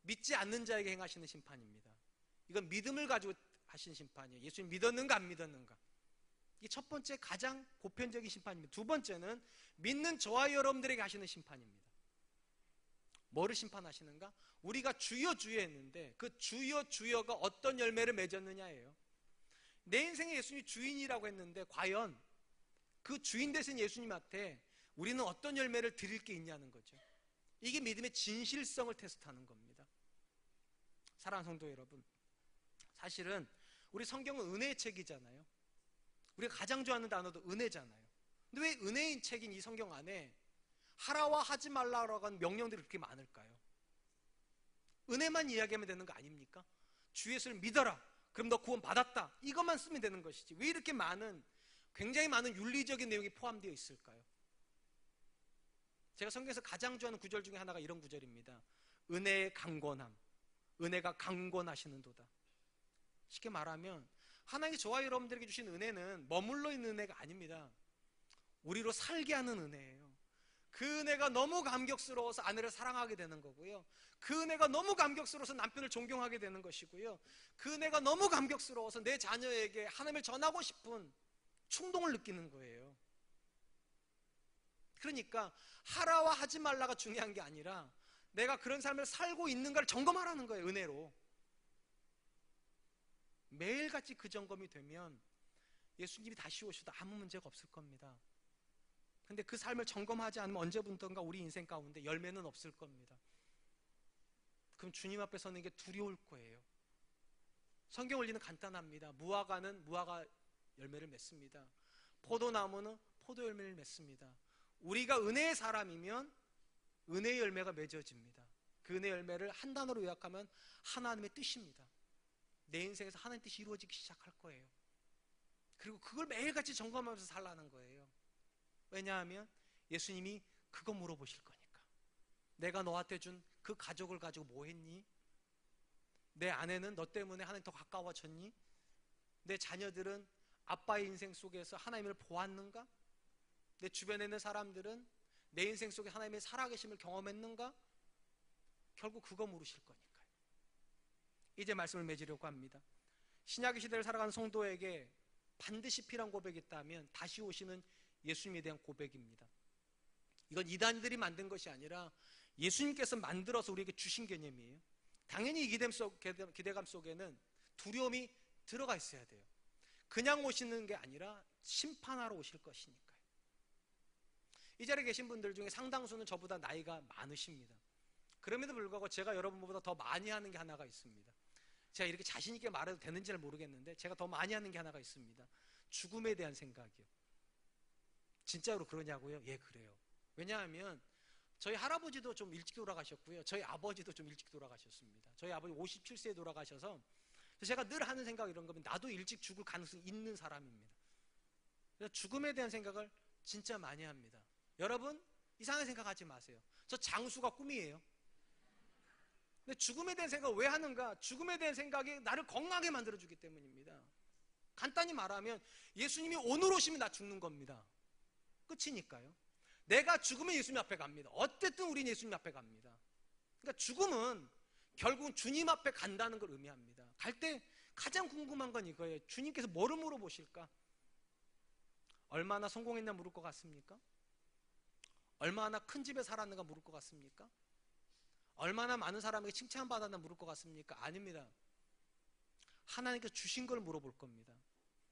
Speaker 3: 믿지 않는 자에게 행하시는 심판입니다. 이건 믿음을 가지고 하시는 심판이에요. 예수님 믿었는가 안 믿었는가. 이게 첫 번째 가장 보편적인 심판입니다. 두 번째는 믿는 저와 여러분들에게 하시는 심판입니다. 뭐를 심판하시는가? 우리가 주여 주여 했는데 그 주여 주여가 어떤 열매를 맺었느냐예요. 내 인생에 예수님이 주인이라고 했는데 과연 그 주인 되신 예수님한테 우리는 어떤 열매를 드릴 게 있냐는 거죠. 이게 믿음의 진실성을 테스트하는 겁니다. 사랑하는 성도 여러분, 사실은 우리 성경은 은혜의 책이잖아요. 우리가 가장 좋아하는 단어도 은혜잖아요. 근데 왜 은혜인 책인 이 성경 안에 하라와 하지 말라라고 하는 명령들이 그렇게 많을까요? 은혜만 이야기하면 되는 거 아닙니까? 주 예수를 믿어라. 그럼 너 구원 받았다. 이것만 쓰면 되는 것이지. 왜 이렇게 굉장히 많은 윤리적인 내용이 포함되어 있을까요? 제가 성경에서 가장 좋아하는 구절 중에 하나가 이런 구절입니다. 은혜의 강권함. 은혜가 강권하시는도다. 쉽게 말하면 하나님이 저와 여러분들에게 주신 은혜는 머물러 있는 은혜가 아닙니다. 우리로 살게 하는 은혜예요. 그 은혜가 너무 감격스러워서 아내를 사랑하게 되는 거고요. 그 은혜가 너무 감격스러워서 남편을 존경하게 되는 것이고요. 그 은혜가 너무 감격스러워서 내 자녀에게 하나님을 전하고 싶은 충동을 느끼는 거예요. 그러니까 하라와 하지 말라가 중요한 게 아니라 내가 그런 삶을 살고 있는가를 점검하라는 거예요. 은혜로. 매일같이 그 점검이 되면 예수님이 다시 오셔도 아무 문제가 없을 겁니다. 근데 그 삶을 점검하지 않으면 언제부턴가 우리 인생 가운데 열매는 없을 겁니다. 그럼 주님 앞에 서는 게 두려울 거예요. 성경 원리는 간단합니다. 무화과는 무화과 열매를 맺습니다. 포도나무는 포도 열매를 맺습니다. 우리가 은혜의 사람이면 은혜의 열매가 맺어집니다. 그 은혜의 열매를 한 단어로 요약하면 하나님의 뜻입니다. 내 인생에서 하나님의 뜻이 이루어지기 시작할 거예요. 그리고 그걸 매일같이 점검하면서 살라는 거예요. 왜냐하면 예수님이 그거 물어보실 거니까. 내가 너한테 준 그 가족을 가지고 뭐 했니? 내 아내는 너 때문에 하나님 더 가까워졌니? 내 자녀들은 아빠의 인생 속에서 하나님을 보았는가? 내 주변에 있는 사람들은 내 인생 속에 하나님의 살아계심을 경험했는가? 결국 그거 물으실 거니까요. 이제 말씀을 맺으려고 합니다. 신약의 시대를 살아가는 성도에게 반드시 필요한 고백이 있다면 다시 오시는 예수님에 대한 고백입니다. 이건 이단들이 만든 것이 아니라 예수님께서 만들어서 우리에게 주신 개념이에요. 당연히 이 기대감 속에는 두려움이 들어가 있어야 돼요. 그냥 오시는 게 아니라 심판하러 오실 것이니까요. 이 자리에 계신 분들 중에 상당수는 저보다 나이가 많으십니다. 그럼에도 불구하고 제가 여러분보다 더 많이 하는 게 하나가 있습니다. 제가 이렇게 자신 있게 말해도 되는지 잘 모르겠는데 제가 더 많이 하는 게 하나가 있습니다. 죽음에 대한 생각이요. 진짜로 그러냐고요? 예, 그래요. 왜냐하면 저희 할아버지도 좀 일찍 돌아가셨고요. 저희 아버지도 좀 일찍 돌아가셨습니다. 저희 아버지 57세에 돌아가셔서 제가 늘 하는 생각 이런 거면 나도 일찍 죽을 가능성이 있는 사람입니다. 그래서 죽음에 대한 생각을 진짜 많이 합니다. 여러분 이상하게 생각하지 마세요. 저 장수가 꿈이에요. 근데 죽음에 대한 생각을 왜 하는가? 죽음에 대한 생각이 나를 건강하게 만들어주기 때문입니다. 간단히 말하면 예수님이 오늘 오시면 나 죽는 겁니다. 끝이니까요. 내가 죽으면 예수님 앞에 갑니다. 어쨌든 우리는 예수님 앞에 갑니다. 그러니까 죽음은 결국은 주님 앞에 간다는 걸 의미합니다. 갈 때 가장 궁금한 건 이거예요. 주님께서 뭐를 물어보실까? 얼마나 성공했나 물을 것 같습니까? 얼마나 큰 집에 살았는가 물을 것 같습니까? 얼마나 많은 사람에게 칭찬받았나 물을 것 같습니까? 아닙니다. 하나님께서 주신 걸 물어볼 겁니다.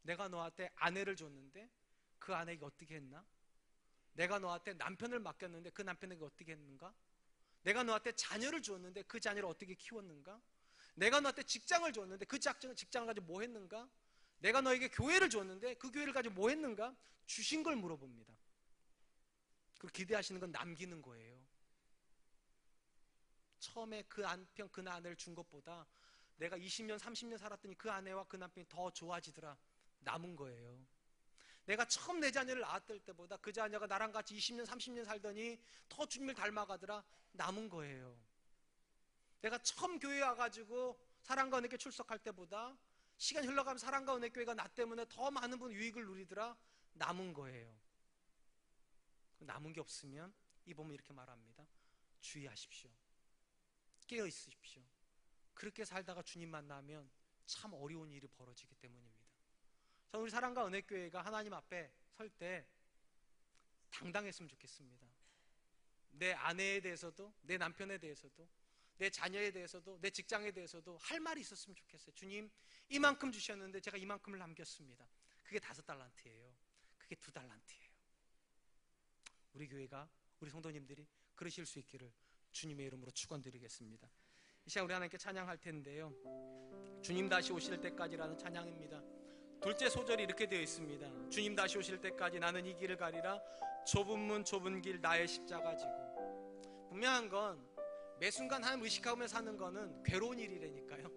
Speaker 3: 내가 너한테 아내를 줬는데 그 아내에게 어떻게 했나? 내가 너한테 남편을 맡겼는데 그 남편에게 어떻게 했는가? 내가 너한테 자녀를 줬는데 그 자녀를 어떻게 키웠는가? 내가 너한테 직장을 줬는데 그 직장을 가지고 뭐 했는가? 내가 너에게 교회를 줬는데 그 교회를 가지고 뭐 했는가? 주신 걸 물어봅니다. 그리고 기대하시는 건 남기는 거예요. 처음에 그 남편, 그 아내를 준 것보다 내가 20년, 30년 살았더니 그 아내와 그 남편이 더 좋아지더라. 남은 거예요. 내가 처음 내 자녀를 낳았을 때보다 그 자녀가 나랑 같이 20년, 30년 살더니 더 주님을 닮아가더라. 남은 거예요. 내가 처음 교회 와가지고 사랑과 은혜교회 출석할 때보다 시간이 흘러가면서 사랑과 은혜교회가 나 때문에 더 많은 분 유익을 누리더라. 남은 거예요. 남은 게 없으면 이 본문 이렇게 말합니다. 주의하십시오. 깨어 있으십시오. 그렇게 살다가 주님 만나면 참 어려운 일이 벌어지기 때문입니다. 저는 우리 사랑과 은혜교회가 하나님 앞에 설 때 당당했으면 좋겠습니다. 내 아내에 대해서도 내 남편에 대해서도 내 자녀에 대해서도 내 직장에 대해서도 할 말이 있었으면 좋겠어요. 주님 이만큼 주셨는데 제가 이만큼을 남겼습니다. 그게 5달란트예요. 그게 2달란트예요. 우리 교회가 우리 성도님들이 그러실 수 있기를 주님의 이름으로 축원드리겠습니다. 이 시간 우리 하나님께 찬양할 텐데요. 주님 다시 오실 때까지라는 찬양입니다. 둘째 소절이 이렇게 되어 있습니다. 주님 다시 오실 때까지 나는 이 길을 가리라. 좁은 문 좁은 길 나의 십자가 지고. 분명한 건 매 순간 하나님 의식하며 사는 거는 괴로운 일이라니까요.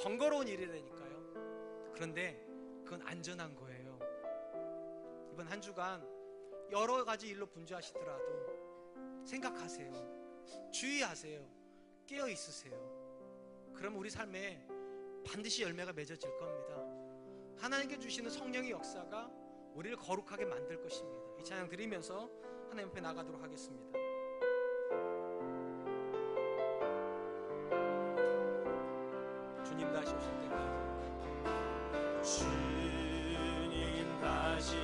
Speaker 3: 번거로운 일이라니까요. 그런데 그건 안전한 거예요. 이번 한 주간 여러 가지 일로 분주하시더라도 생각하세요. 주의하세요. 깨어 있으세요. 그럼 우리 삶에 반드시 열매가 맺어질 겁니다. 하나님께 주시는 성령의 역사가 우리를 거룩하게 만들 것입니다. 이 찬양 드리면서 하나님 앞에 나가도록 하겠습니다. 주님 다시 오실 때까지
Speaker 4: 주님 다시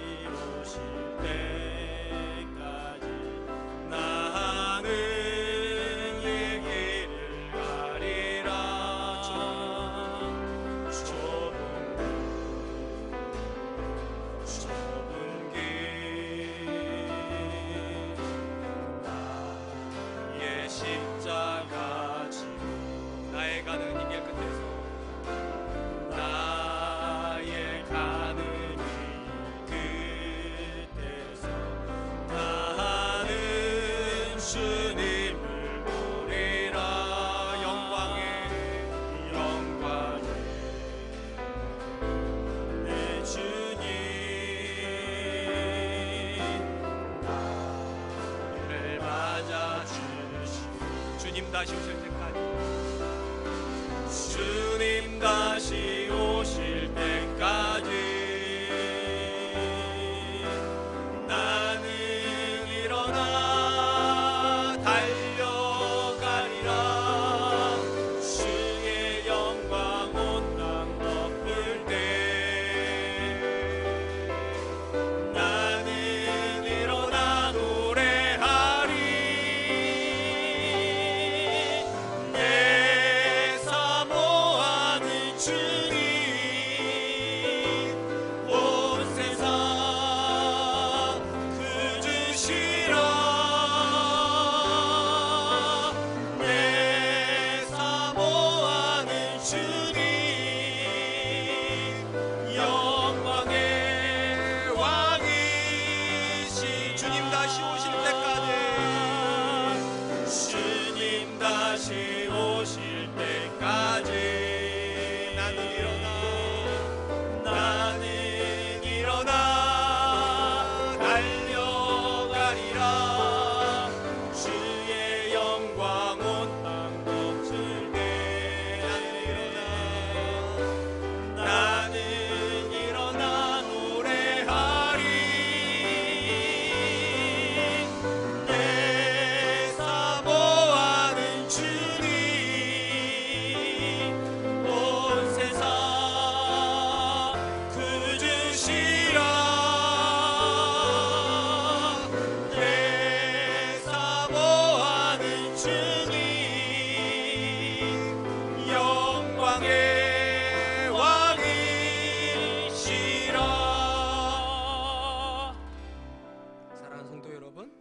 Speaker 4: 오실 때까지 나는 이 길을 가리라. 좁은 길 십자가 지고
Speaker 3: 나의 가는 이 길 끝에서
Speaker 4: 나의 가는 이 끝에서 나는 주님을 보리라. 영광의 내 주님 나를 맞아주시고
Speaker 3: 주님 다시 오실 때까지
Speaker 4: 주님 다시 오실 때까지 나는 일어나 달려가리라. 주의 영광 온 땅 덮을 때 나는 일어나 노래하리. 내 사모하는 주님 온 세상 그 주시라. 내 사모하는 주님 영광의 왕이시.
Speaker 3: 주님 다시 오실 때까지
Speaker 4: 주님 다시 오실 때까지 나는 일어나 달려가리라. 주의 영광 온 땅 덮을 때 나는 일어나 노래하리. 내 사모하는 주님 온 세상 그 주시라. 내 사모하는 주님 영광의 왕이시라.
Speaker 3: 사랑하는 성도 여러분,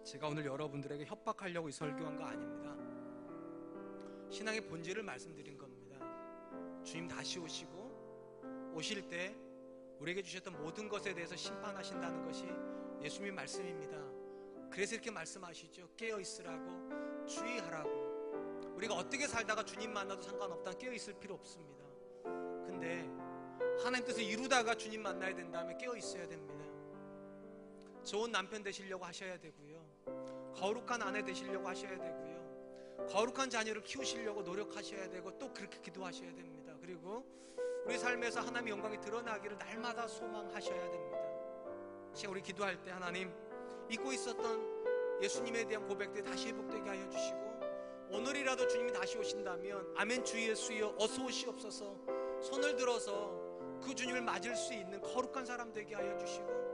Speaker 3: 제가 오늘 여러분들에게 협박하려고 이 설교한 거 아닙니다. 신앙의 본질을 말씀드린 겁니다. 주님 다시 오실 때 우리에게 주셨던 모든 것에 대해서 심판하신다는 것이 예수님의 말씀입니다. 그래서 이렇게 말씀하시죠. 깨어 있으라고, 주의하라고. 우리가 어떻게 살다가 주님 만나도 상관없다, 깨어 있을 필요 없습니다. 근데 하나님 뜻을 이루다가 주님 만나야 된다면 깨어 있어야 됩니다. 좋은 남편 되시려고 하셔야 되고요, 거룩한 아내 되시려고 하셔야 되고요, 거룩한 자녀를 키우시려고 노력하셔야 되고, 또 그렇게 기도하셔야 됩니다. 그리고 우리 삶에서 하나님의 영광이 드러나기를 날마다 소망하셔야 됩니다. 지금 우리 기도할 때 하나님, 잊고 있었던 예수님에 대한 고백들이 다시 회복되게 하여 주시고, 오늘이라도 주님이 다시 오신다면 아멘 주 예수여 어서 오시옵소서, 손을 들어서 그 주님을 맞을 수 있는 거룩한 사람 되게 하여 주시고,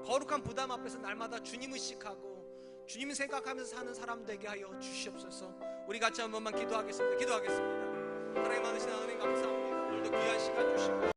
Speaker 3: 거룩한 부담 앞에서 날마다 주님 의식하고 주님 생각하면서 사는 사람 되게 하여 주시옵소서. 우리 같이 한 번만 기도하겠습니다. 하나님 많으신 하나님 감사합니다. 오늘도 귀한 시간 주시고